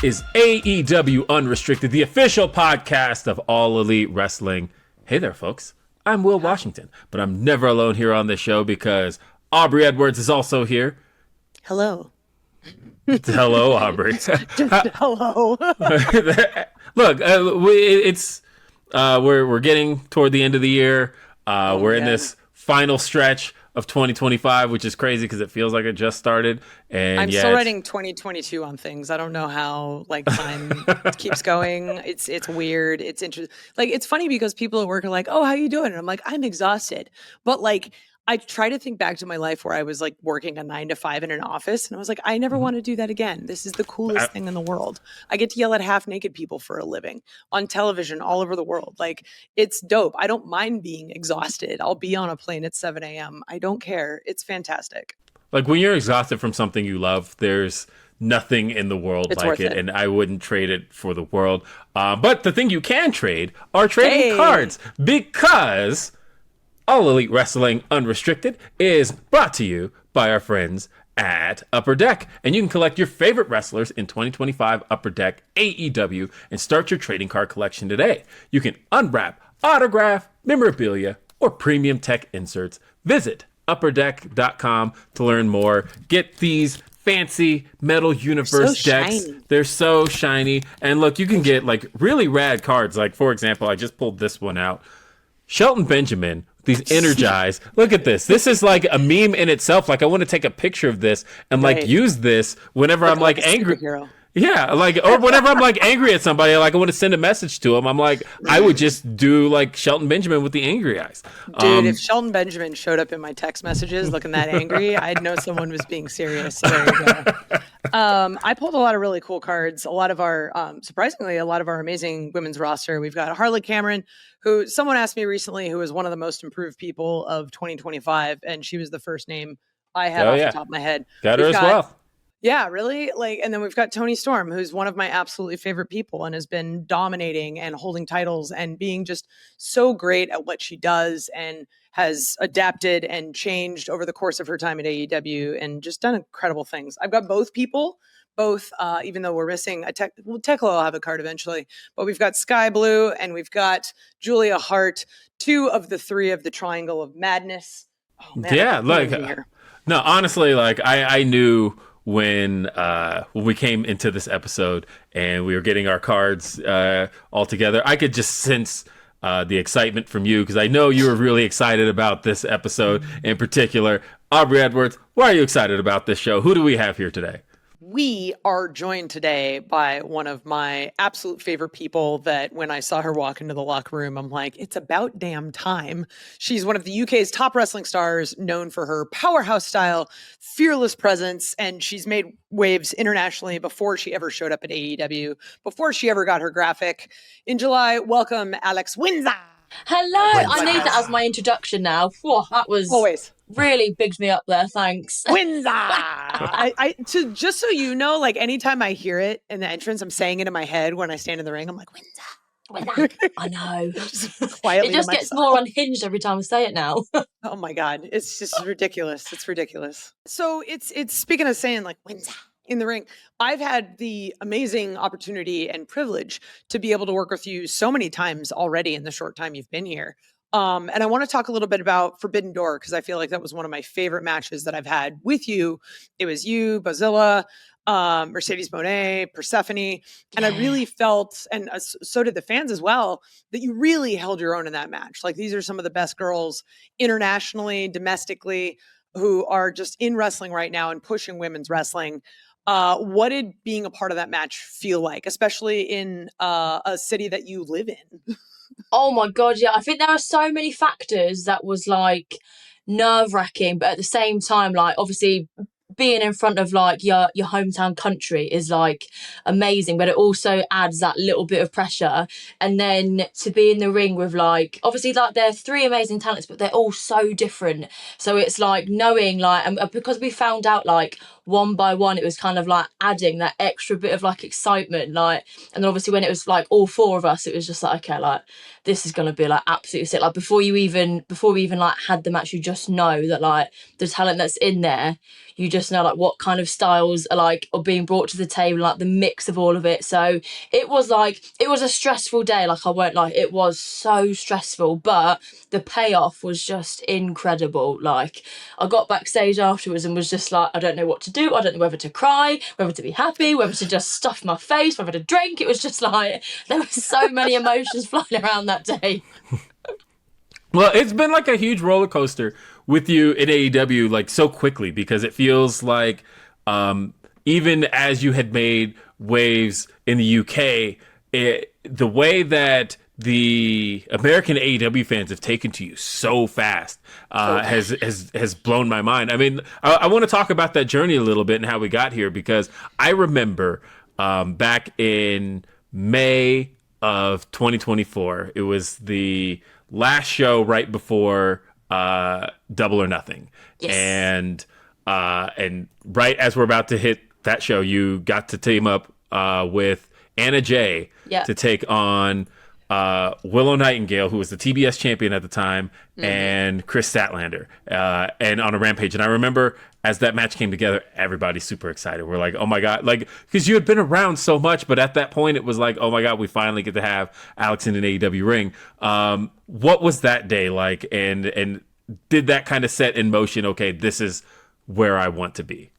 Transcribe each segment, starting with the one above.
is AEW Unrestricted, the official podcast of All Elite Wrestling. Hey there, folks. I'm Will Washington, but I'm never alone here on this show because Aubrey Edwards is also here. Hello. Hello, Aubrey. Hello. Look, we're getting toward the end of the year. We're in this final stretch of 2025, which is crazy because it feels like it just started. And I'm still writing 2022 on things. I don't know how time keeps going. It's weird. It's interesting. It's funny because people at work are like, "Oh, how you doing?" And I'm like, "I'm exhausted." But I try to think back to my life where I was working a 9 to 5 in an office. And I was like, I never want to do that again. This is the coolest thing in the world. I get to yell at half naked people for a living on television all over the world. It's dope. I don't mind being exhausted. I'll be on a plane at 7 a.m. I don't care. It's fantastic. When you're exhausted from something you love, there's nothing in the world like it. And I wouldn't trade it for the world. But the thing you can trade are trading cards, because All Elite Wrestling Unrestricted is brought to you by our friends at Upper Deck. And you can collect your favorite wrestlers in 2025 Upper Deck AEW and start your trading card collection today. You can unwrap, autograph, memorabilia, or premium tech inserts. Visit upperdeck.com to learn more. Get these fancy Metal Universe decks. Shiny. They're so shiny. And look, you can get really rad cards. For example, I just pulled this one out. Shelton Benjamin, these energized. Look at this. This is a meme in itself. I want to take a picture of this and use this whenever I'm angry. Superhero. Yeah, or whenever I'm angry at somebody, I want to send a message to them. I'm I would just do Shelton Benjamin with the angry eyes. Dude, if Shelton Benjamin showed up in my text messages looking that angry, I'd know someone was being serious. So there you go. I pulled a lot of really cool cards. A lot of our, surprisingly, a lot of our amazing women's roster. We've got Harley Cameron, who someone asked me recently, who is one of the most improved people of 2025, and she was the first name I had off the top of my head. Got her as well. Yeah, really? And then we've got Toni Storm, who's one of my absolutely favorite people and has been dominating and holding titles and being just so great at what she does and has adapted and changed over the course of her time at AEW and just done incredible things. I've got both people, even though we're missing a Tekla will have a card eventually, but we've got Sky Blue and we've got Julia Hart, 2 of the 3 of the Triangle of Madness. Oh, man, yeah, no, honestly, I knew when we came into this episode and we were getting our cards all together, I could just sense the excitement from you, because I know you were really excited about this episode in particular. Aubrey Edwards, why are you excited about this show? Who do we have here today? We are joined today by one of my absolute favorite people that when I saw her walk into the locker room, I'm like, it's about damn time. She's one of the UK's top wrestling stars, known for her powerhouse style, fearless presence, and she's made waves internationally before she ever showed up at AEW, before she ever got her graphic. In July, welcome Alex Windsor. Hello, Windsor. I need that as my introduction now. Whoa, that was always really bigged me up there. Thanks. Windsor. Just so you know, anytime I hear it in the entrance, I'm saying it in my head when I stand in the ring. I'm like, Windsor. I know. Quietly it just gets more unhinged every time I say it now. Oh my God. It's just ridiculous. It's ridiculous. So it's speaking of saying Windsor in the ring, I've had the amazing opportunity and privilege to be able to work with you so many times already in the short time you've been here. And I want to talk a little bit about Forbidden Door, because I feel like that was one of my favorite matches that I've had with you. It was you, Bazilla, Mercedes Moné, Persephone. And I really felt, and so did the fans as well, that you really held your own in that match. These are some of the best girls internationally, domestically, who are just in wrestling right now and pushing women's wrestling. What did being a part of that match feel like, especially in a city that you live in? Oh my God, yeah. I think there are so many factors that was nerve-wracking, but at the same time, obviously being in front of your hometown country is amazing, but it also adds that little bit of pressure. And then to be in the ring with obviously they're 3 amazing talents, but they're all so different. So it's knowing and because we found out one by one, it was kind of adding that extra bit of excitement, and then obviously when it was all 4 of us, it was just okay, this is gonna be absolutely sick. Before we even had the match, you just know that the talent that's in there, you just just know like what kind of styles are being brought to the table, like the mix of all of it. So it was a stressful day, like I won't lie, it was so stressful, but the payoff was just incredible. Like I got backstage afterwards and was just like, I don't know what to do, I don't know whether to cry, whether to be happy, whether to just stuff my face, whether to drink. It was just like there were so many emotions flying around that day. Well, it's been like a huge roller coaster with you in AEW, like so quickly, because it feels like even as you had made waves in the UK, the way that the American AEW fans have taken to you so fast has blown my mind. I mean, I want to talk about that journey a little bit and how we got here, because I remember back in May of 2024, it was the last show right before Double or Nothing. Yes. And right as we're about to hit that show, you got to team up with Anna Jay to take on Willow Nightingale, who was the TBS champion at the time, and Kris Statlander, and on a Rampage. And I remember as that match came together, everybody's super excited. We're like, oh my God, like, because you had been around so much, but at that point it was like, oh my God, we finally get to have Alex in an AEW ring. What was that day like? And did that kind of set in motion, okay, this is where I want to be?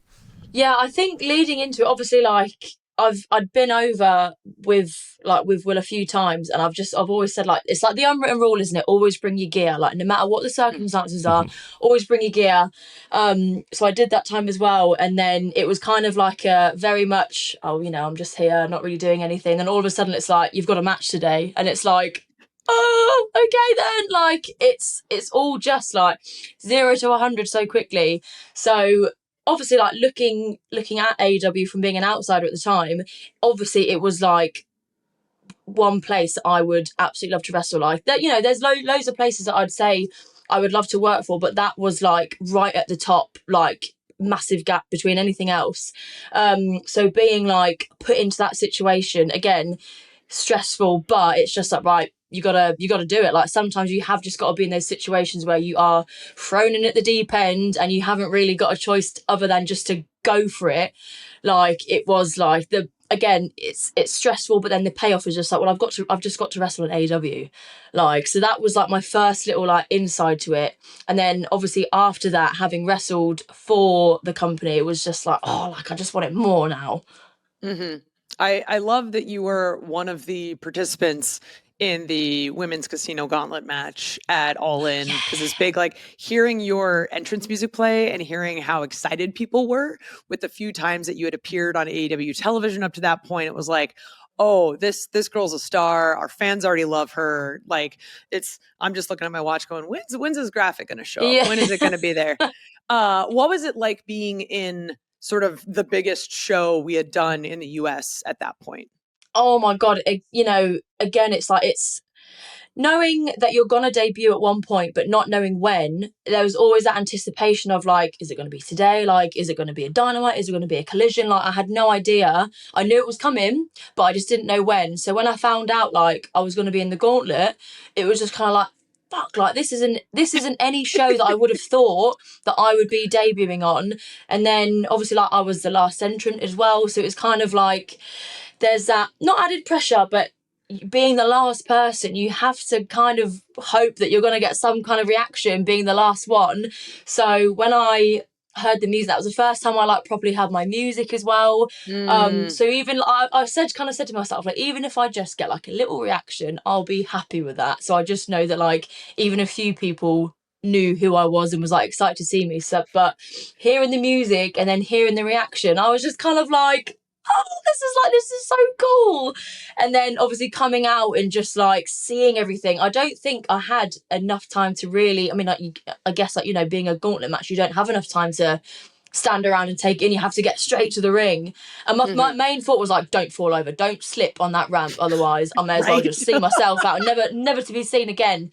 Yeah, I think leading into it, obviously, like I'd been over with Will a few times, and I've always said, like, it's like the unwritten rule, isn't it? Always bring your gear, like no matter what the circumstances are, always bring your gear. So I did that time as well, and then it was kind of like a very much, oh, you know, I'm just here, not really doing anything, and all of a sudden it's like you've got a match today, and it's like, oh, okay then, like it's all just like 0 to 100 so quickly. So obviously, like looking at AEW from being an outsider at the time, obviously it was like one place that I would absolutely love to wrestle. Like that, you know, there's loads of places that I'd say I would love to work for, but that was like right at the top, like massive gap between anything else. So being like put into that situation again, stressful, but it's just like, right, you gotta do it. Like sometimes you have just got to be in those situations where you are thrown in at the deep end and you haven't really got a choice other than just to go for it. Like it was like it's stressful, but then the payoff is just like, well, I've just got to wrestle in AEW. Like, so that was like my first little like inside to it. And then obviously after that, having wrestled for the company, it was just like, oh, like I just want it more now. Mm-hmm. I love that you were one of the participants in the women's casino gauntlet match at All In, because it's big, like hearing your entrance music play and hearing how excited people were with the few times that you had appeared on AEW television up to that point. It was like, oh, this girl's a star. Our fans already love her. Like I'm just looking at my watch going, when's this graphic going to show up? When is it going to be there? What was it like being in sort of the biggest show we had done in the US at that point? Oh my God. You know, again, it's like, it's knowing that you're going to debut at one point, but not knowing when. There was always that anticipation of like, is it going to be today? Like, is it going to be a Dynamite? Is it going to be a Collision? Like, I had no idea. I knew it was coming, but I just didn't know when. So when I found out like I was going to be in the gauntlet, it was just kind of like, fuck, like this isn't any show that I would have thought that I would be debuting on. And then obviously like I was the last entrant as well, so it was kind of like there's that not added pressure, but being the last person, you have to kind of hope that you're going to get some kind of reaction being the last one. So when I heard the music, that was the first time I like properly had my music as well. So even I said to myself, like, even if I just get like a little reaction, I'll be happy with that. So I just know that like even a few people knew who I was and was like excited to see me. So but hearing the music and then hearing the reaction, I was just kind of like, oh, this is so cool. And then obviously coming out and just like seeing everything, I don't think I had enough time to really, I mean, like, I guess like, you know, being a gauntlet match, you don't have enough time to stand around and take it in. You have to get straight to the ring. And my main thought was like, don't fall over, don't slip on that ramp, otherwise I may as well just see myself out and never to be seen again.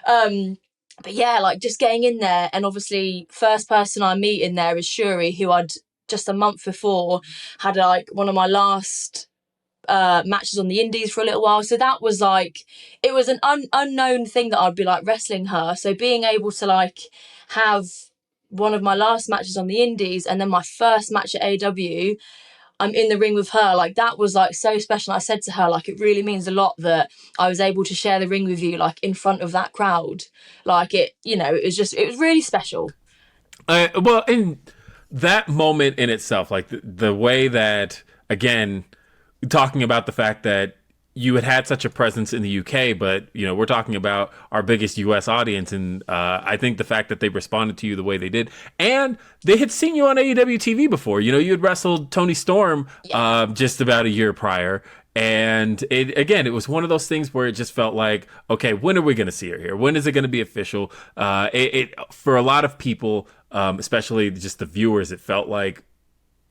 But yeah, like just getting in there, and obviously first person I meet in there is Shuri, who I'd just a month before had like one of my last matches on the indies for a little while. So that was like, it was an unknown thing that I'd be like wrestling her. So being able to like have one of my last matches on the Indies, and then my first match at AEW, I'm in the ring with her. Like, that was like so special. I said to her, like, it really means a lot that I was able to share the ring with you, like, in front of that crowd. Like, it, you know, it was really special. Well, in that moment in itself, like the way that, again, talking about the fact that you had such a presence in the UK, but, you know, we're talking about our biggest US audience. And I think the fact that they responded to you the way they did, and they had seen you on AEW TV before. You know, you had wrestled Toni Storm just about a year prior. And it was one of those things where it just felt like, okay, when are we going to see her here? When is it going to be official? For a lot of people, especially just the viewers, it felt like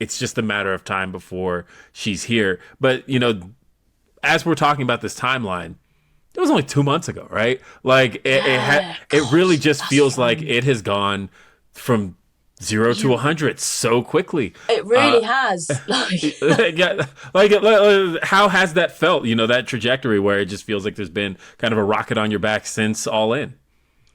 it's just a matter of time before she's here. But, you know, as we're talking about this timeline, it was only 2 months ago, right? Like, it really just feels like it has gone from 0 to 100 so quickly. It really has. How has that felt? You know, that trajectory where it just feels like there's been kind of a rocket on your back since All In.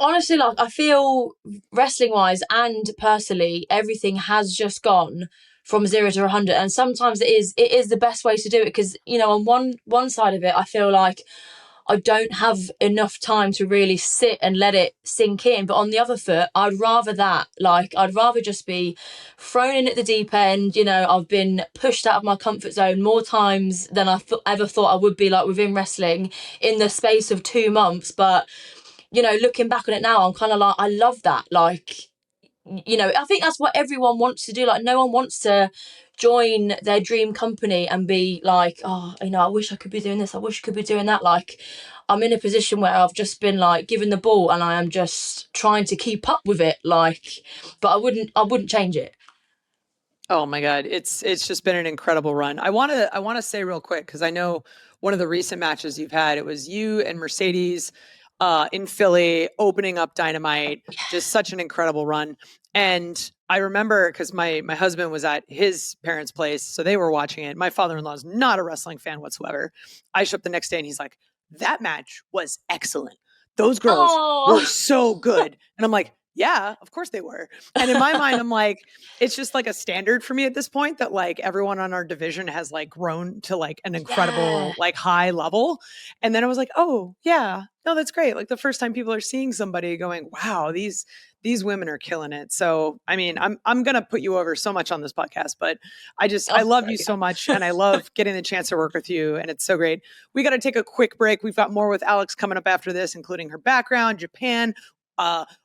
Honestly, like, I feel wrestling-wise and personally, everything has just gone from 0 to 100, and sometimes it is the best way to do it, because, you know, on one side of it, I feel like I don't have enough time to really sit and let it sink in, but on the other foot, I'd rather just be thrown in at the deep end. You know, I've been pushed out of my comfort zone more times than I ever thought I would be, like, within wrestling in the space of 2 months. But, you know, looking back on it now, I'm kind of like, I love that. Like, you know, I think that's what everyone wants to do. Like, no one wants to join their dream company and be like, oh, you know, I wish I could be doing this, I wish I could be doing that. Like, I'm in a position where I've just been, like, given the ball and I am just trying to keep up with it. Like, but I wouldn't change it. Oh my God, it's just been an incredible run. I want to say real quick, because I know one of the recent matches you've had, it was you and Mercedes in Philly opening up Dynamite. Just such an incredible run. And I remember, because my husband was at his parents' place, so they were watching it. My father-in-law is not a wrestling fan whatsoever. I show up the next day and he's like, that match was excellent. Those girls were so good. And I'm like, yeah, of course they were. And in my mind, I'm like, it's just like a standard for me at this point that, like, everyone on our division has, like, grown to, like, an incredible, like, high level. And then I was like, oh yeah, no, that's great. Like, the first time people are seeing somebody going, wow, these women are killing it. So, I mean, I'm going to put you over so much on this podcast, but I love you so much. And I love getting the chance to work with you. And it's so great. We got to take a quick break. We've got more with Alex coming up after this, including her background, Japan,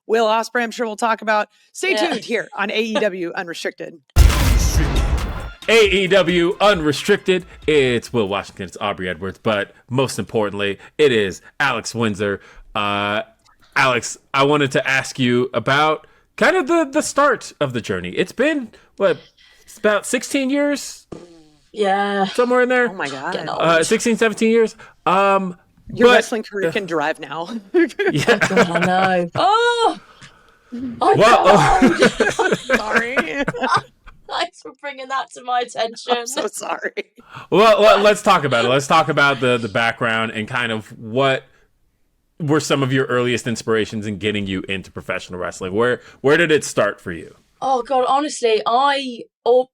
Will Ospreay, I'm sure we'll talk about. Stay tuned here on AEW Unrestricted. AEW Unrestricted. It's Will Washington, it's Aubrey Edwards, but most importantly, it is Alex Windsor. Alex, I wanted to ask you about kind of the start of the journey. It's been, it's about 16 years? Yeah. Somewhere in there? Oh my God. 16, 17 years? Your wrestling career can drive now. Yeah. Oh God, I know. Oh! Sorry. Thanks for bringing that to my attention. I'm so sorry. Well, let's talk about it. Let's talk about the background and kind of what were some of your earliest inspirations in getting you into professional wrestling. Where did it start for you? Oh God, honestly, I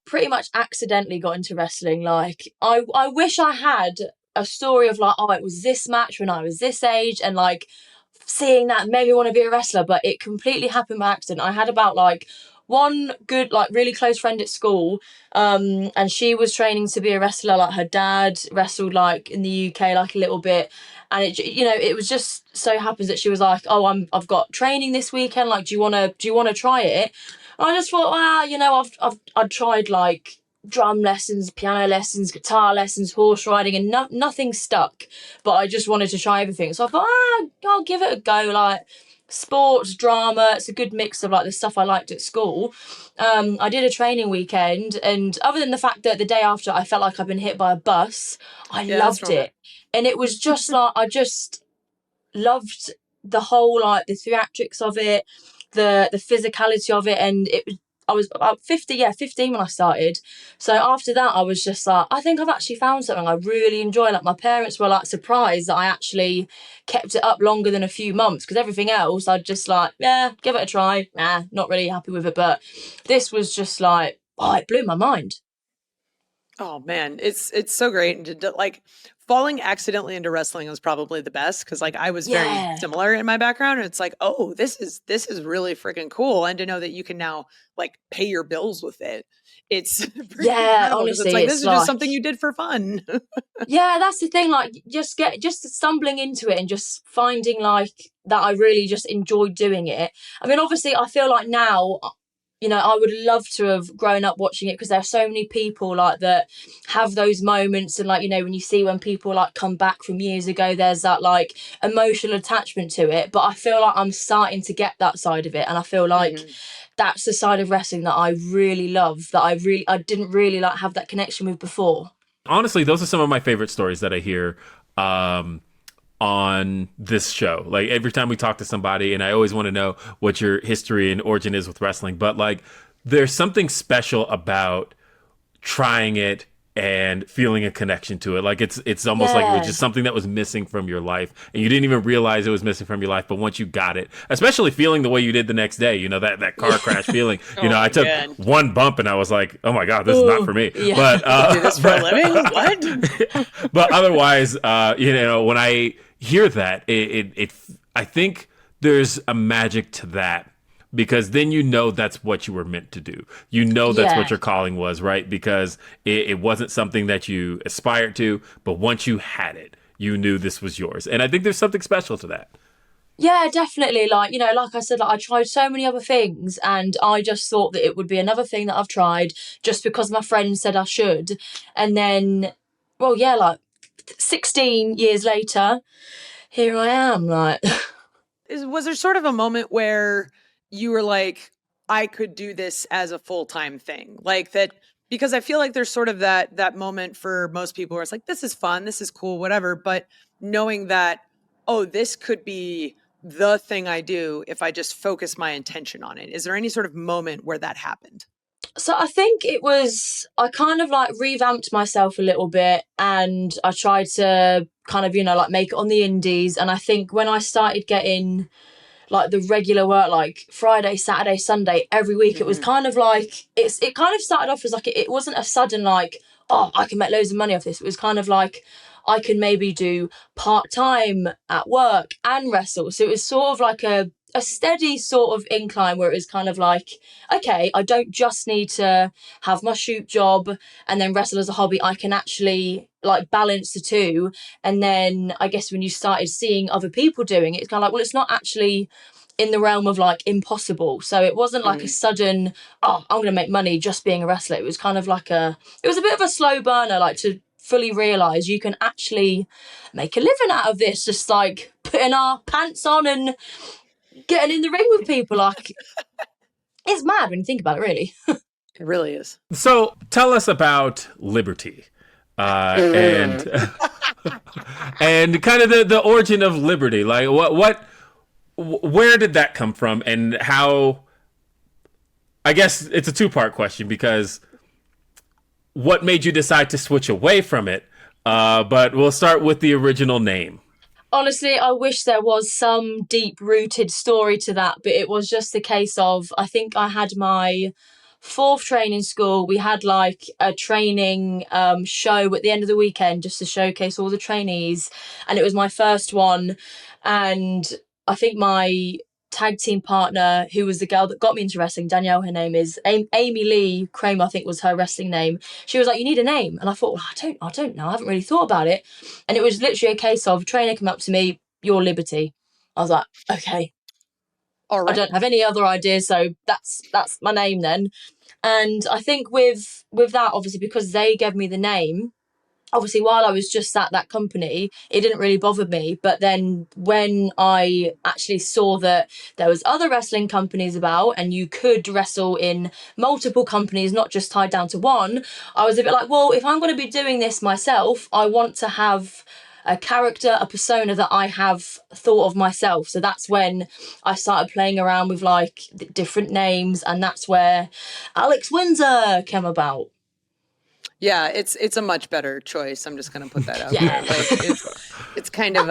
pretty much accidentally got into wrestling. Like, I wish I had a story of, like, oh, it was this match when I was this age, and, like, seeing that made me want to be a wrestler, but it completely happened by accident. I had about, like, one good, like, really close friend at school, and she was training to be a wrestler. Like, her dad wrestled, like, in the UK, like, a little bit, and it, you know, it was just so happens that she was like, oh, I've got training this weekend, like, do you want to try it? And I just thought, well, you know, I've tried, like, drum lessons, piano lessons, guitar lessons, horse riding, and nothing stuck. But I just wanted to try everything. So I thought, I'll give it a go. Like, sports, drama, it's a good mix of, like, the stuff I liked at school. I did a training weekend, and other than the fact that the day after I felt like I'd been hit by a bus, I loved it. And it was just like, I just loved the whole, like, the theatrics of it, the physicality of it, and it was I was about 15 when I started. So after that, I was just like, I think I've actually found something I really enjoy. Like, my parents were like surprised that I actually kept it up longer than a few months, because everything else I'd just like, yeah, give it a try. Nah, not really happy with it. But this was just like, oh, it blew my mind. Oh man, it's so great. And like falling accidentally into wrestling was probably the best, because like I was very similar in my background, and it's like, oh, this is really freaking cool. And to know that you can now like pay your bills with it, it's honestly, it's like this is just something you did for fun. Yeah, that's the thing. Like, just stumbling into it and just finding like that I really just enjoyed doing it. I mean, obviously, I feel like now, you know, I would love to have grown up watching it, because there are so many people like that have those moments, and like, you know, when you see when people like come back from years ago, there's that like emotional attachment to it. But I feel like I'm starting to get that side of it, and I feel like that's the side of wrestling that I really love, that I didn't really like have that connection with before. Honestly, those are some of my favorite stories that I hear on this show. Like, every time we talk to somebody, and I always want to know what your history and origin is with wrestling, but like, there's something special about trying it and feeling a connection to it. Like, it's almost like it was just something that was missing from your life, and you didn't even realize it was missing from your life. But once you got it, especially feeling the way you did the next day, you know, that car crash feeling, you know, I took one bump and I was like, oh my God, this is not for me. Yeah. But do this for a living? What? But otherwise, you know, when I hear that, I think there's a magic to that, because then you know that's what you were meant to do. You know that's what your calling was, right? Because it wasn't something that you aspired to, but once you had it, you knew this was yours. And I think there's something special to that. Yeah, definitely. Like, you know, like I said, like I tried so many other things, and I just thought that it would be another thing that I've tried just because my friend said I should. And then, well, yeah, like 16 years later, here I am. Like, Was there sort of a moment where you were like, I could do this as a full-time thing? Like that, because I feel like there's sort of that moment for most people where it's like, this is fun, this is cool, whatever. But knowing that, oh, this could be the thing I do if I just focus my intention on it. Is there any sort of moment where that happened? so I think I kind of like revamped myself a little bit, and I tried to kind of, you know, like make it on the indies. And I think when I started getting like the regular work, like Friday, Saturday, Sunday, every week, it was kind of like, it kind of started off as like, it wasn't a sudden like, oh, I can make loads of money off this. It was kind of like, I can maybe do part-time at work and wrestle. So it was sort of like a steady sort of incline, where it was kind of like, okay, I don't just need to have my shoot job and then wrestle as a hobby. I can actually like balance the two. And then I guess when you started seeing other people doing it, it's kind of like, well, it's not actually in the realm of like impossible. So it wasn't like a sudden, oh, I'm going to make money just being a wrestler. It was kind of like it was a bit of a slow burner, like to fully realize you can actually make a living out of this, just like putting our pants on and getting in the ring with people. Like, it's mad when you think about it, really. It really is. So tell us about Liberty, and and kind of the origin of Liberty. Like, where did that come from, and how? I guess it's a two-part question, because what made you decide to switch away from it? But we'll start with the original name. Honestly, I wish there was some deep-rooted story to that, but it was just a case of, I think I had my fourth training school. We had like a training show at the end of the weekend just to showcase all the trainees, and it was my first one. And I think my tag team partner, who was the girl that got me into wrestling, Danielle, her name is Amy Lee Kramer, I think was her wrestling name. She was like, you need a name. And I thought, well, I don't know. I haven't really thought about it. And it was literally a case of a trainer come up to me, you're Liberty. I was like, okay. All right. I don't have any other ideas, so that's my name then. And I think with that, obviously, because they gave me the name, obviously, while I was just at that company, it didn't really bother me. But then when I actually saw that there was other wrestling companies about, and you could wrestle in multiple companies, not just tied down to one, I was a bit like, well, if I'm going to be doing this myself, I want to have a character, a persona that I have thought of myself. So that's when I started playing around with like different names, and that's where Alex Windsor came about. Yeah, it's a much better choice. I'm just gonna put that out Yeah. there. Like it's kind of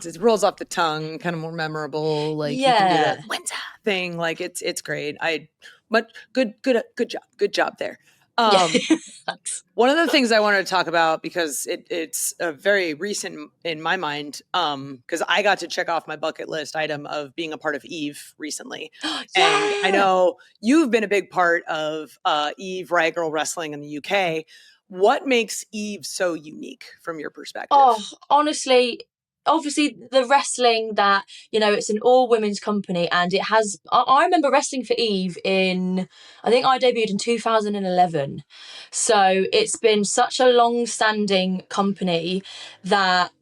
it rolls off the tongue, kind of more memorable. Like you can do Yeah. that Windsor thing. Like it's great. Good job there. Thanks. One of the things I wanted to talk about, because it's a very recent in my mind, because I got to check off my bucket list item of being a part of Eve recently. Yeah. And I know you've been a big part of Eve Riot Girl Wrestling in the UK. What makes Eve so unique from your perspective? Oh, honestly, obviously the wrestling that, you know, it's an all women's company, and it has, I remember wrestling for Eve I think I debuted in 2011. So it's been such a long standing company that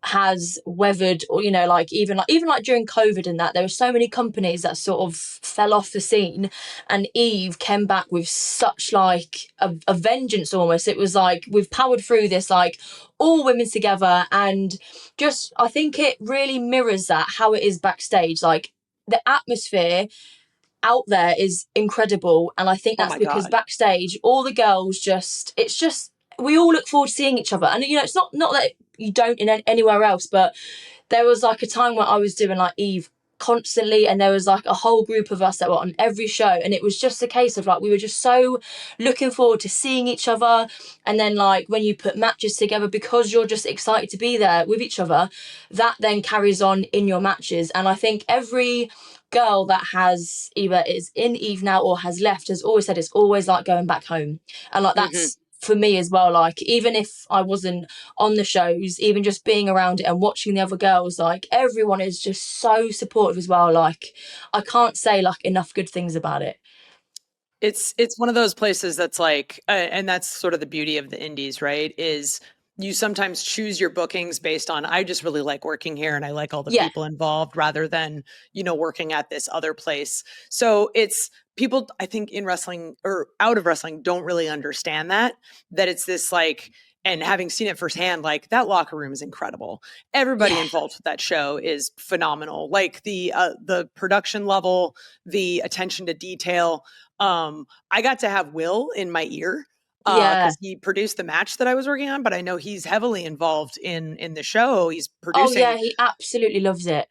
has weathered, or you know, like even like during COVID and that, there were so many companies that sort of fell off the scene, and Eve came back with such like a vengeance almost. It was like we've powered through this, like all women together, and just I think it really mirrors that how it is backstage. Like the atmosphere out there is incredible, and I think that's because backstage all the girls it's just we all look forward to seeing each other. And you know, it's not that you don't in anywhere else, but there was like a time where I was doing like Eve constantly, and there was like a whole group of us that were on every show, and it was just a case of like we were just so looking forward to seeing each other. And then like when you put matches together, because you're just excited to be there with each other, that then carries on in your matches. And I think every girl that has either is in Eve now or has left has always said it's always like going back home. And like that's for me as well. Like even if I wasn't on the shows, even just being around it and watching the other girls, like everyone is just so supportive as well. Like I can't say like enough good things about it. It's one of those places that's like, and that's sort of the beauty of the indies, right? Is you sometimes choose your bookings based on, I just really like working here and I like all the people involved, rather than, you know, working at this other place. So it's people, I think, in wrestling or out of wrestling don't really understand that it's this like, and having seen it firsthand, like that locker room is incredible. Everybody involved with that show is phenomenal. Like the production level, the attention to detail. I got to have Will in my ear because he produced the match that I was working on, but I know he's heavily involved in the show. He's producing. Oh yeah, he absolutely loves it.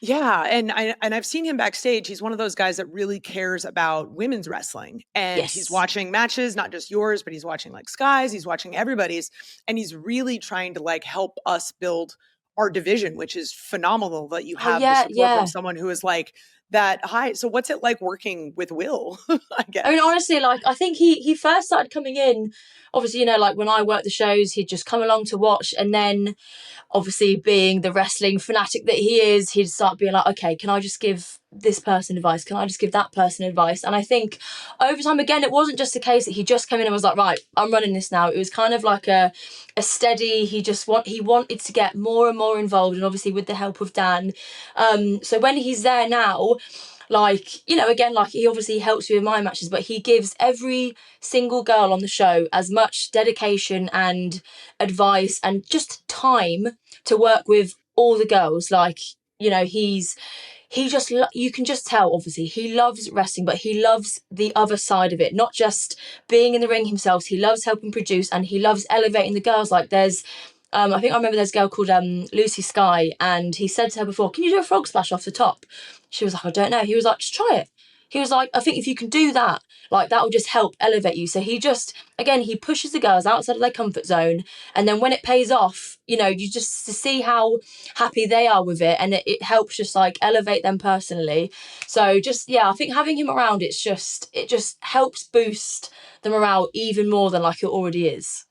Yeah, and I've seen him backstage. He's one of those guys that really cares about women's wrestling, and he's watching matches, not just yours, but he's watching like Sky's, he's watching everybody's, and he's really trying to like help us build our division, which is phenomenal that you have the support from someone who is like that high. So what's it like working with Will? I guess. I mean, honestly, like I think he first started coming in, obviously, you know, like when I worked the shows, he'd just come along to watch, and then obviously being the wrestling fanatic that he is, he'd start being like, okay, can I just give this person advice? Can I just give that person advice? And I think over time, again, it wasn't just a case that he just came in and was like, right, I'm running this now. It was kind of like a steady, he wanted to get more and more involved, and obviously with the help of Dan. So when he's there now, like, you know, again, like he obviously helps me with my matches, but he gives every single girl on the show as much dedication and advice and just time to work with all the girls. Like, you know, you can just tell, obviously, he loves wrestling, but he loves the other side of it, not just being in the ring himself. He loves helping produce, and he loves elevating the girls. Like there's I think I remember there's a girl called Lucy Sky, and he said to her before, can you do a frog splash off the top? She was like, I don't know. He was like, just try it. He was like, I think if you can do that, like that will just help elevate you. So he just, again, he pushes the girls outside of their comfort zone. And then when it pays off, you know, you just to see how happy they are with it. And it helps just like elevate them personally. So just, yeah, I think having him around, it just helps boost the morale even more than like it already is.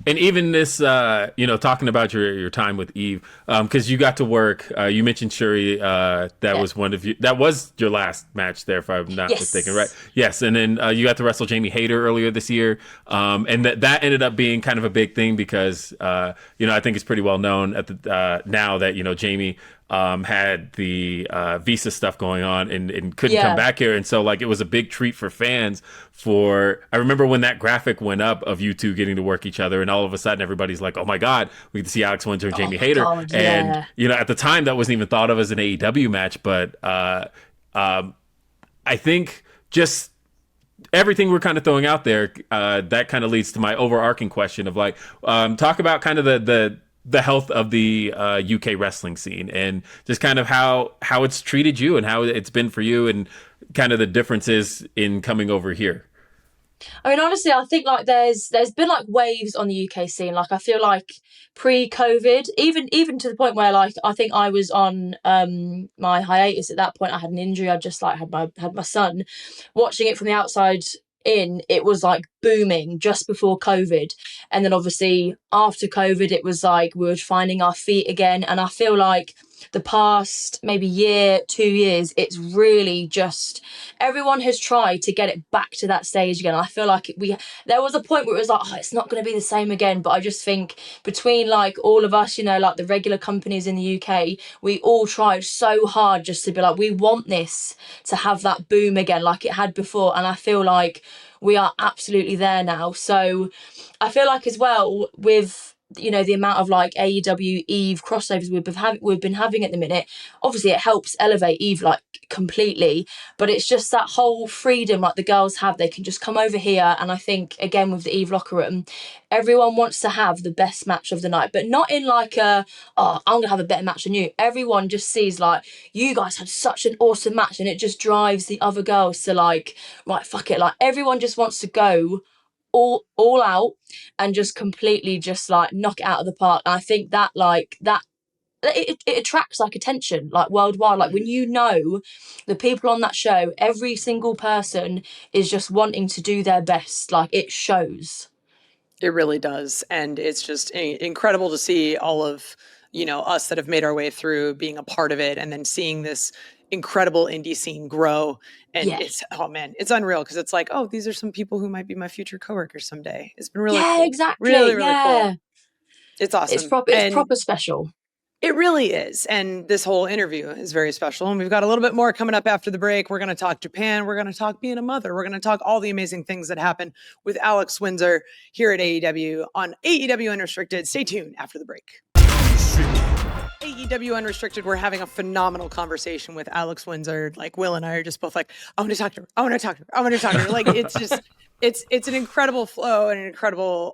And even this, you know, talking about your time with Eve, because you got to work. You mentioned Shuri. That was one of you. That was your last match there, if I'm not mistaken, right? Yes. And then you got to wrestle Jamie Hayter earlier this year, and that ended up being kind of a big thing because you know, I think it's pretty well known at the now that, you know, Jamie had the visa stuff going on and couldn't come back here. And so like it was a big treat for fans I remember when that graphic went up of you two getting to work each other, and all of a sudden everybody's like, oh my God, we get to see Alex Windsor and Jamie Hayter. God, and, you know, at the time that wasn't even thought of as an AEW match, but I think just everything we're kind of throwing out there, that kind of leads to my overarching question of like, talk about kind of the health of the UK wrestling scene and just kind of how it's treated you and how it's been for you and kind of the differences in coming over here. I mean, honestly, I think like there's been like waves on the UK scene. Like I feel like pre-COVID, even to the point where like I think I was on my hiatus at that point. I had an injury. I just like had my son. Watching it from the outside in, it was like booming just before COVID, and then obviously after COVID, it was like we were finding our feet again. And I feel like the past maybe year, 2 years, it's really just everyone has tried to get it back to that stage again. I feel like there was a point where it was like, oh, it's not going to be the same again. But I just think between like all of us, you know, like the regular companies in the UK, we all tried so hard just to be like, we want this to have that boom again like it had before. And I feel like we are absolutely there now. So I feel like as well with, you know, the amount of like AEW Eve crossovers we've been having at the minute, obviously it helps elevate Eve like completely, but it's just that whole freedom like the girls have. They can just come over here, and I think again with the Eve locker room, everyone wants to have the best match of the night, but not in like I'm gonna have a better match than you. Everyone just sees like, you guys had such an awesome match, and it just drives the other girls to like, right, fuck it, like everyone just wants to go all out and just completely just like knock it out of the park. And I think that like that it attracts like attention like worldwide. Like when you know the people on that show, every single person is just wanting to do their best, like it shows. It really does. And it's just incredible to see all of, you know, us that have made our way through being a part of it and then seeing this incredible indie scene grow. And it's, oh man, it's unreal because it's like, oh, these are some people who might be my future coworkers someday. It's been really cool. Exactly. Really cool. It's awesome. It's proper special. It really is. And this whole interview is very special. And we've got a little bit more coming up after the break. We're going to talk Japan. We're going to talk being a mother. We're going to talk all the amazing things that happen with Alex Windsor here at AEW on AEW Unrestricted. Stay tuned after the break. AEW Unrestricted, we're having a phenomenal conversation with Alex Windsor. Like Will and I are just both like, I want to talk to her. I want to talk to her. I want to talk to her. Like it's just, it's an incredible flow and an incredible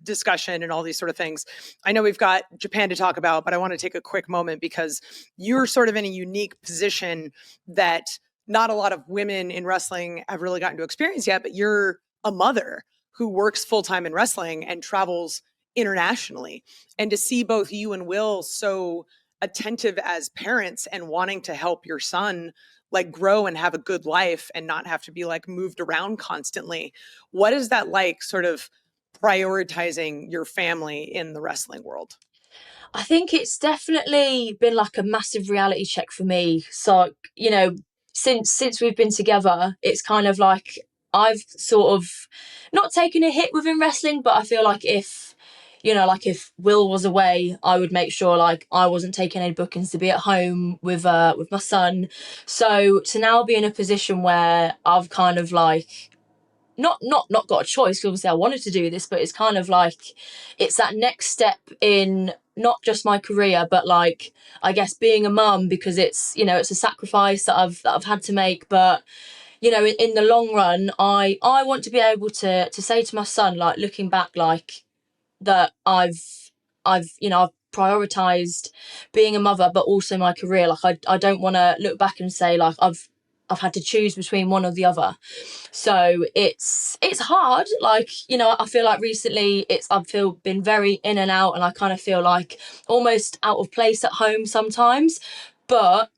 discussion and all these sort of things. I know we've got Japan to talk about, but I want to take a quick moment because you're sort of in a unique position that not a lot of women in wrestling have really gotten to experience yet, but you're a mother who works full-time in wrestling and travels internationally. And to see both you and Will so attentive as parents and wanting to help your son like grow and have a good life and not have to be like moved around constantly. What is that like, sort of prioritizing your family in the wrestling world? I think it's definitely been like a massive reality check for me. So, you know, since we've been together, it's kind of like I've sort of not taken a hit within wrestling, but I feel like if Will was away, I would make sure like I wasn't taking any bookings to be at home with my son. So to now be in a position where I've kind of like not got a choice, because obviously I wanted to do this, but it's kind of like it's that next step in not just my career, but like I guess being a mum, because it's, you know, it's a sacrifice that I've had to make. But you know, in the long run, I want to be able to say to my son, like looking back, like that I've prioritized being a mother, but also my career. Like I don't want to look back and say like I've had to choose between one or the other. So it's hard. Like, you know, I feel like recently I've been very in and out, and I kind of feel like almost out of place at home sometimes. But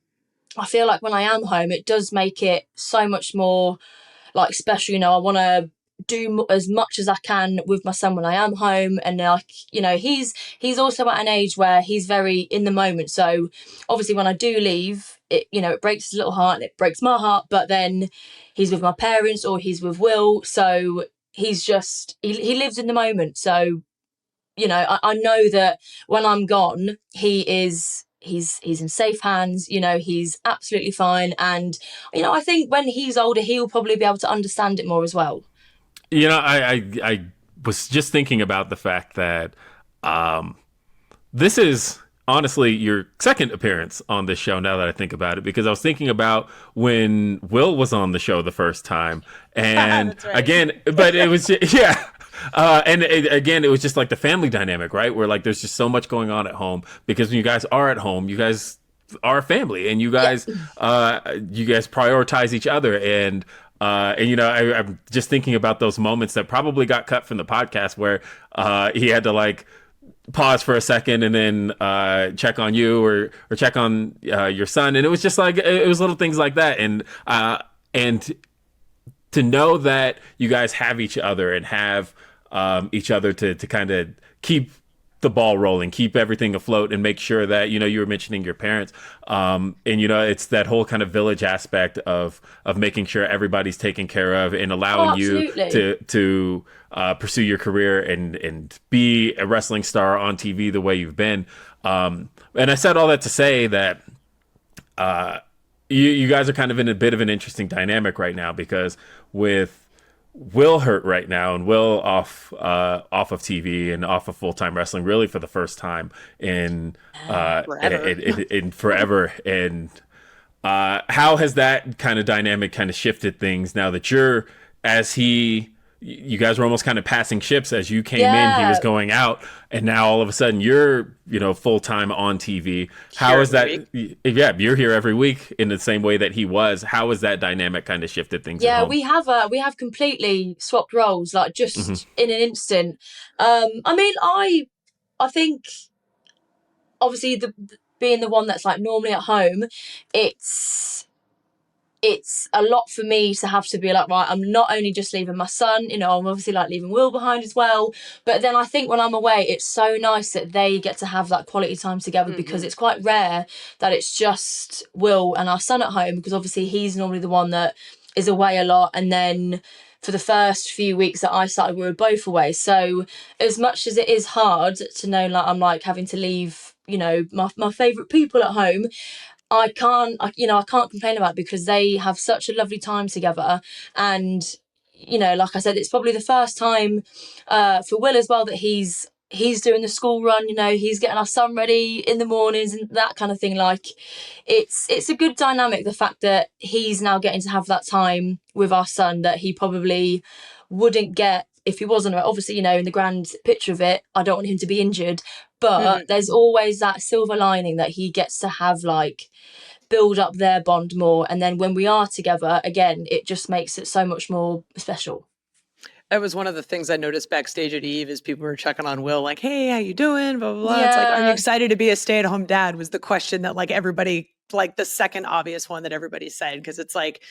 I feel like when I am home, it does make it so much more like special. You know, I want to do as much as I can with my son when I am home, and like, you know, he's also at an age where he's very in the moment. So obviously when I do leave, it, you know, it breaks his little heart and it breaks my heart, but then he's with my parents or he's with Will, so he's just he lives in the moment. So, you know, I know that when I'm gone, he's he's in safe hands. You know, he's absolutely fine. And, you know, I think when he's older, he'll probably be able to understand it more as well. You know, I was just thinking about the fact that this is honestly your second appearance on this show now that I think about it, because I was thinking about when Will was on the show the first time. And right. again, but it was, yeah. Again, it was just like the family dynamic, right? Where like there's just so much going on at home, because when you guys are at home, you guys are a family, and you guys prioritize each other. And you know, I'm just thinking about those moments that probably got cut from the podcast where he had to like pause for a second and then check on you or check on your son. And it was just like, it was little things like that. And to know that you guys have each other and have each other to kind of keep the ball rolling, keep everything afloat, and make sure that, you know, you were mentioning your parents, and you know, it's that whole kind of village aspect of making sure everybody's taken care of and allowing you to pursue your career and be a wrestling star on TV the way you've been. And I said all that to say that you guys are kind of in a bit of an interesting dynamic right now, because with Will hurt right now, and Will off of TV and off of full-time wrestling really for the first time in forever. And how has that kind of dynamic kind of shifted things now that you guys were almost kind of passing ships? As you came in, he was going out, and now all of a sudden you're, you know, full-time on TV. How is that? Yeah, you're here every week in the same way that he was. How has that dynamic kind of shifted things? Yeah, we have completely swapped roles, like just in an instant. I mean, I think obviously being the one that's like normally at home, it's a lot for me to have to be like, right, I'm not only just leaving my son, you know, I'm obviously like leaving Will behind as well. But then I think when I'm away, it's so nice that they get to have that quality time together, because it's quite rare that it's just Will and our son at home, because obviously he's normally the one that is away a lot. And then for the first few weeks that I started, we were both away. So as much as it is hard to know, like, I'm like having to leave, you know, my favourite people at home, I can't complain about it, because they have such a lovely time together. And, you know, like I said, it's probably the first time for Will as well that he's doing the school run, you know, he's getting our son ready in the mornings and that kind of thing. Like, it's a good dynamic, the fact that he's now getting to have that time with our son that he probably wouldn't get if he wasn't. Obviously, you know, in the grand picture of it, I don't want him to be injured, but there's always that silver lining that he gets to have, like, build up their bond more. And then when we are together again, it just makes it so much more special. That was one of the things I noticed backstage at Eve, is people were checking on Will, like, hey, how you doing? Blah, blah, blah. Yeah. It's like, are you excited to be a stay-at-home dad? Was the question that, like, everybody, like, the second obvious one that everybody said. Because it's like,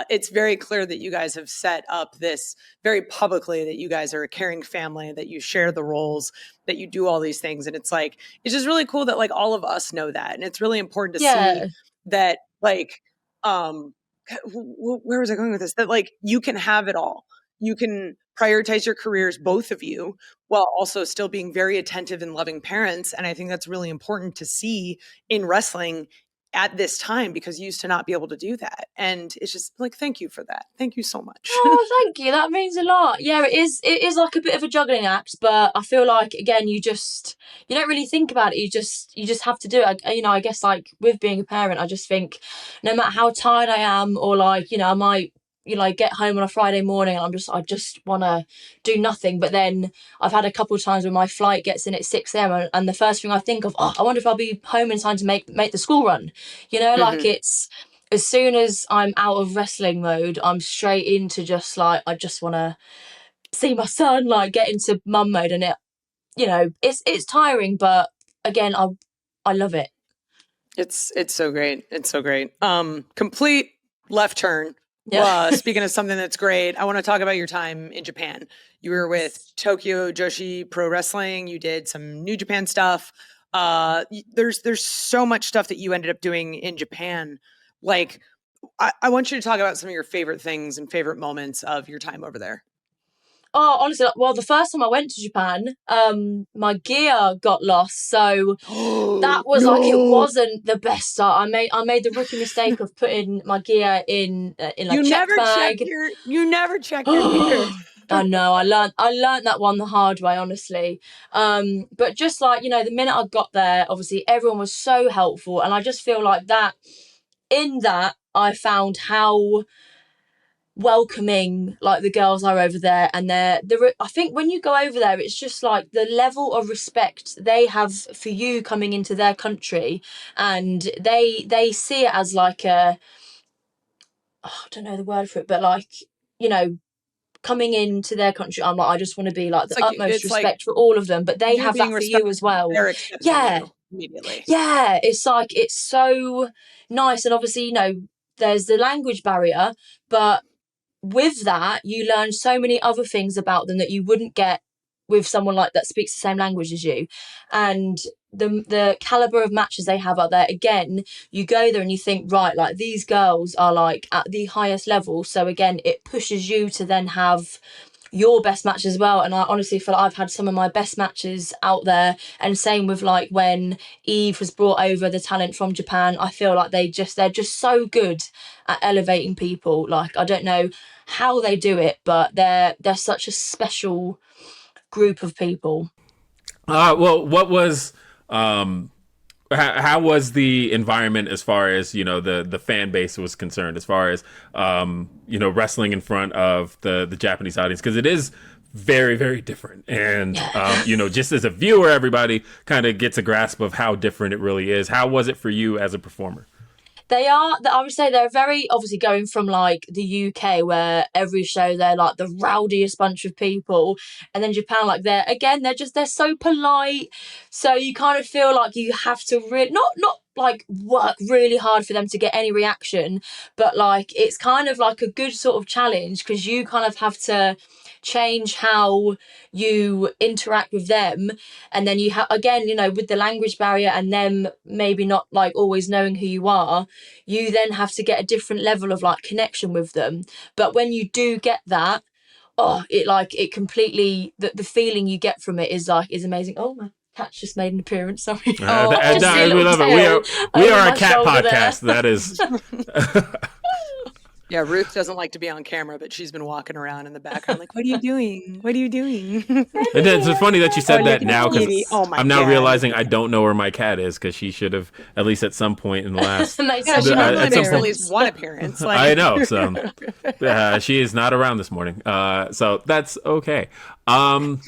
it's very clear that you guys have set up this very publicly, that you guys are a caring family, that you share the roles, that you do all these things. And it's like, it's just really cool that, like, all of us know that. And it's really important to see that, like, where was I going with this? That, like, you can have it all. You can prioritize your careers, both of you, while also still being very attentive and loving parents. And I think that's really important to see in wrestling at this time, because you used to not be able to do that. And it's just like, thank you for that. Thank you so much. Oh, thank you. That means a lot. Yeah, it is like a bit of a juggling act, but I feel like, again, you don't really think about it. You just have to do it. You know, I guess, like, with being a parent, I just think no matter how tired I am, or, like, you know, I might, you know, get home on a Friday morning and I just want to do nothing. But then I've had a couple of times where my flight gets in at 6 a.m. and the first thing I think of, I wonder if I'll be home in time to make the school run. You know, like, it's, as soon as I'm out of wrestling mode, I'm straight into just like, I just want to see my son, like, get into mum mode. And it, you know, it's tiring, but again, I love it. It's so great. It's so great. Complete left turn. Yeah. Speaking of something that's great, I want to talk about your time in Japan. You were with Tokyo Joshi Pro Wrestling. You did some New Japan stuff. There's so much stuff that you ended up doing in Japan. Like, I want you to talk about some of your favorite things and favorite moments of your time over there. Oh, honestly, well, the first time I went to Japan, my gear got lost, so that was like, it wasn't the best start. I made the rookie mistake of putting my gear in a check bag. You never check your gear. I know. I learned that one the hard way, honestly. But just like, you know, the minute I got there, obviously everyone was so helpful, and I just feel like that. In that, I found how welcoming like the girls are over there, and I think when you go over there, it's just like the level of respect they have for you coming into their country, and they see it as like I don't know the word for it, but like, you know, coming into their country, I'm like, I just want to be like the utmost respect for all of them, but they have that for you as well. Yeah, immediately. Yeah, it's like, it's so nice. And obviously, you know, there's the language barrier, but with that, you learn so many other things about them that you wouldn't get with someone like that speaks the same language as you. And the caliber of matches they have out there, again, you go there and you think, right, like these girls are like at the highest level. So again, it pushes you to then have your best match as well. And I honestly feel like I've had some of my best matches out there. And same with like when Eve was brought over, the talent from Japan. I feel like they're just so good at elevating people. Like, I don't know how they do it, but they're such a special group of people. Well, what was how was the environment as far as, you know, the fan base was concerned, as far as you know, wrestling in front of the Japanese audience, because it is very, very different, and you know, just as a viewer, everybody kind of gets a grasp of how different it really is. How was it for you as a performer? I would say they're very, obviously going from like the UK, where every show they're like the rowdiest bunch of people, and then Japan, like they're so polite, so you kind of feel like you have to really not like work really hard for them to get any reaction, but like it's kind of like a good sort of challenge, because you kind of have to change how you interact with them. And then you have, again, you know, with the language barrier and them maybe not like always knowing who you are, you then have to get a different level of like connection with them. But when you do get that, it completely, the feeling you get from it is amazing. Oh, my cat's just made an appearance. Sorry. We love it. We are a cat podcast. That is. Yeah, Ruth doesn't like to be on camera, but she's been walking around in the background like, what are you doing? What are you doing? It's funed that you said that now, because I'm now God. realizing I don't know where my cat is, because she should have at least at some point in the last. She normally makes at least one appearance. Like. I know. So she is not around this morning. So that's okay. But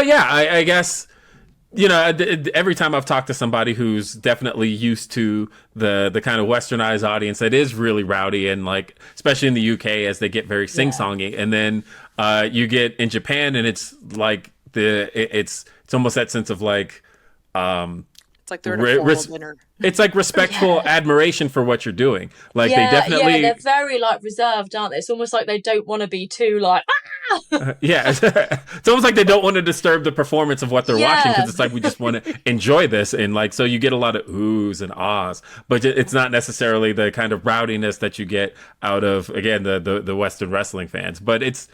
yeah, I guess, you know, every time I've talked to somebody who's definitely used to the kind of westernized audience that is really rowdy, and like, especially in the UK, as they get very sing-songy, and then you get in Japan, and it's like it's almost that sense of like it's like they're at a formal dinner. It's like respectful admiration for what you're doing. Like, they definitely they're very like reserved, aren't they? It's almost like they don't want to be too like it's almost like they don't want to disturb the performance of what they're watching, because it's like, we just want to enjoy this, and like, so you get a lot of oohs and ahs, but it's not necessarily the kind of rowdiness that you get out of, again, the Western wrestling fans. But it's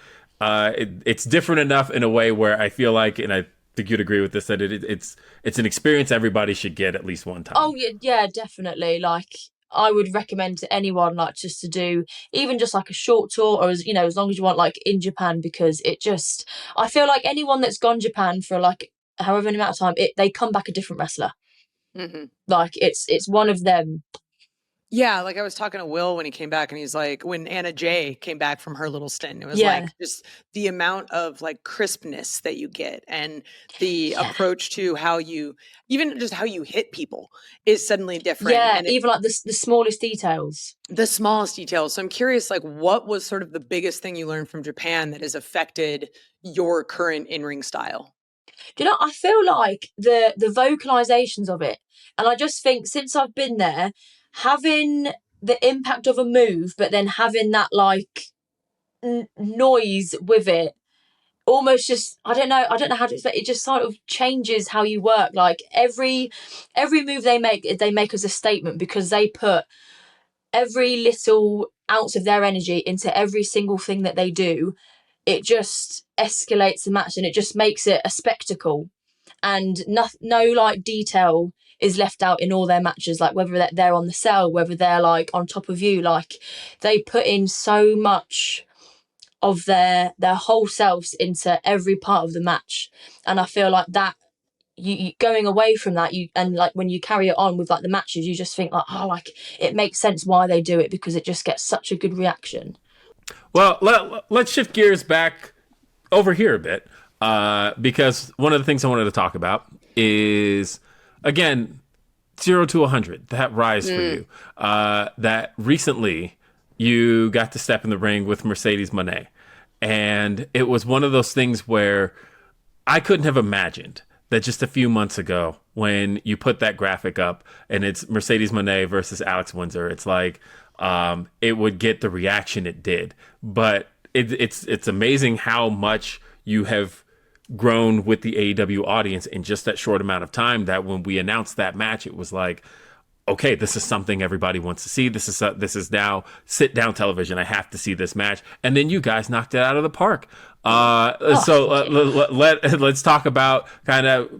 different enough in a way where I feel like, and I think you'd agree with this, that it's an experience everybody should get at least one time. Oh yeah, definitely. Like, I would recommend to anyone like just to do even just like a short tour, or as long as you want, like in Japan, because I feel like anyone that's gone Japan for like however many amount of time, they come back a different wrestler. Mm-hmm. Like it's one of them. Yeah, like I was talking to Will when he came back, and he's like, when Anna Jay came back from her little stint, it was like just the amount of like crispness that you get, and the approach to how you hit people is suddenly different. Yeah, and even like the smallest details. The smallest details. So I'm curious, like, what was sort of the biggest thing you learned from Japan that has affected your current in-ring style? Do you know, I feel like the vocalizations of it, and I just think since I've been there, having the impact of a move, but then having that like noise with it, almost just, I don't know how to explain it, just sort of changes how you work. Like every move they make as a statement, because they put every little ounce of their energy into every single thing that they do. it just escalates the match and it just makes it a spectacle. And no like detail is left out in all their matches, like whether they're on the cell, whether they're like on top of you. Like they put in so much of their whole selves into every part of the match, and I feel like that you going away from that, and like when you carry it on with like the matches, you just think like, oh, like it makes sense why they do it, because it just gets such a good reaction. Well, let's shift gears back over here a bit, because one of the things I wanted to talk about is, again, 0 to 100, that rise for you. That recently you got to step in the ring with Mercedes Moné. And it was one of those things where I couldn't have imagined that just a few months ago, when you put that graphic up and it's Mercedes Moné versus Alex Windsor, it's like it would get the reaction it did. But it's amazing how much you have grown with the AEW audience in just that short amount of time, that when we announced that match, it was like, okay, this is something everybody wants to see. This is now sit down television. I have to see this match. And then you guys knocked it out of the park. Let's talk about kind of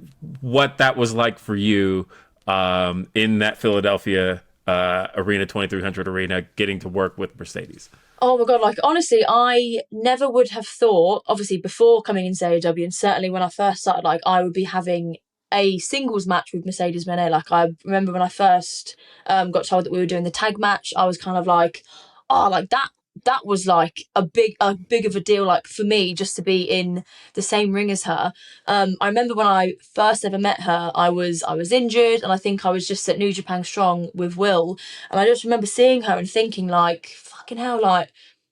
what that was like for you in that Philadelphia arena, 2300 arena, getting to work with Mercedes. Oh my God, like honestly, I never would have thought, obviously before coming into AEW, and certainly when I first started, like I would be having a singles match with Mercedes Moné. Like I remember when I first got told that we were doing the tag match, I was kind of like, oh, like that was like a big of a deal, like for me, just to be in the same ring as her. I remember when I first ever met her, I was injured, and I think I was just at New Japan Strong with Will, and I just remember seeing her and thinking like, fucking hell, like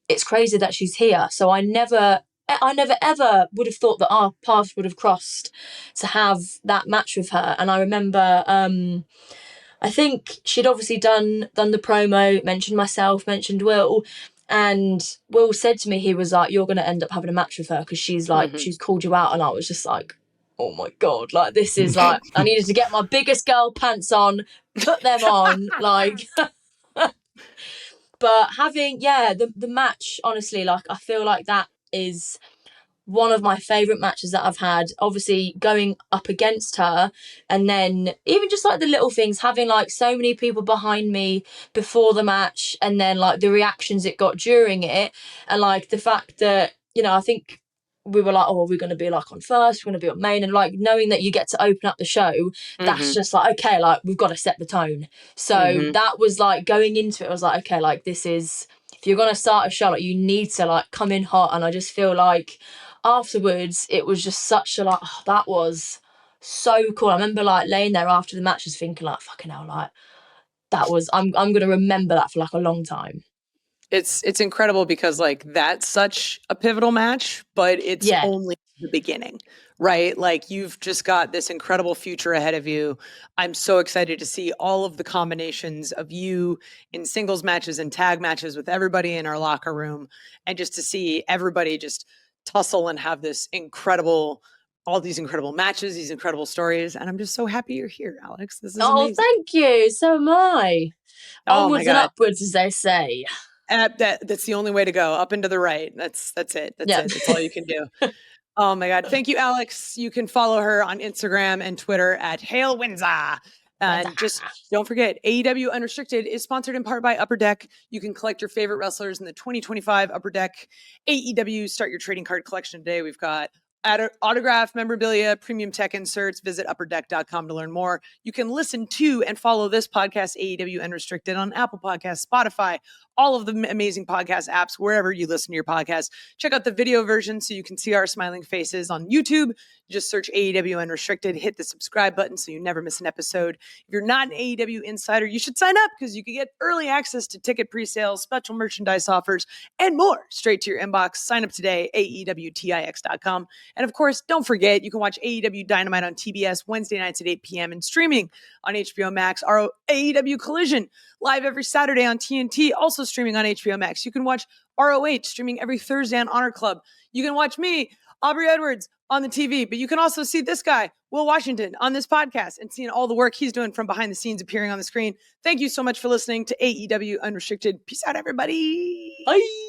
it's crazy that she's here. So I never ever would have thought that our paths would have crossed to have that match with her. And I remember I think she'd obviously done the promo, mentioned myself, mentioned Will, and Will said to me, he was like, you're going to end up having a match with her because she's like, she's called you out. And I was just like, oh my God, like this is like, I needed to get my biggest girl pants on, put them on, like... But having, the match, honestly, like I feel like that is one of my favourite matches that I've had. Obviously going up against her, and then even just like the little things, having like so many people behind me before the match, and then like the reactions it got during it, and like the fact that, you know, I think we were like, oh, we're going to be like on first, we're going to be on main, and like knowing that you get to open up the show, that's just like, okay, like we've got to set the tone. So that was like, going into it, I was like, okay, like this is, if you're going to start a show, like you need to like come in hot. And I just feel like afterwards it was just such a like, oh, that was so cool. I remember like laying there after the match just thinking like, fucking hell, like that was, I'm going to remember that for like a long time. It's incredible because like that's such a pivotal match, but it's only the beginning, right? Like you've just got this incredible future ahead of you. I'm so excited to see all of the combinations of you in singles matches and tag matches with everybody in our locker room, and just to see everybody just tussle and have this all these incredible matches, these incredible stories. And I'm just so happy you're here, Alex. This is amazing. Thank you. So am I. Onwards and upwards, as they say. That's the only way to go, up and to the right. That's it. That's it. That's all you can do. Oh my God. Thank you, Alex. You can follow her on Instagram and Twitter at Hail Windsor. And just don't forget, AEW Unrestricted is sponsored in part by Upper Deck. You can collect your favorite wrestlers in the 2025 Upper Deck AEW Start Your Trading Card Collection today. We've got autograph, memorabilia, premium tech inserts. Visit upperdeck.com to learn more. You can listen to and follow this podcast, AEW Unrestricted, on Apple Podcasts, Spotify, all of the amazing podcast apps, wherever you listen to your podcast. Check out the video version so you can see our smiling faces on YouTube. Just search AEW Unrestricted, hit the subscribe button so you never miss an episode. If you're not an AEW insider, you should sign up because you can get early access to ticket pre-sales, special merchandise offers, and more straight to your inbox. Sign up today, AEWTIX.com. And of course, don't forget, you can watch AEW Dynamite on TBS Wednesday nights at 8 p.m. and streaming on HBO Max. Our AEW Collision live every Saturday on TNT, also streaming on HBO Max. You can watch ROH streaming every Thursday on Honor Club. You can watch me, Aubrey Edwards, on the TV, but you can also see this guy, Will Washington, on this podcast and seeing all the work he's doing from behind the scenes appearing on the screen. Thank you so much for listening to AEW Unrestricted. Peace out, everybody. Bye.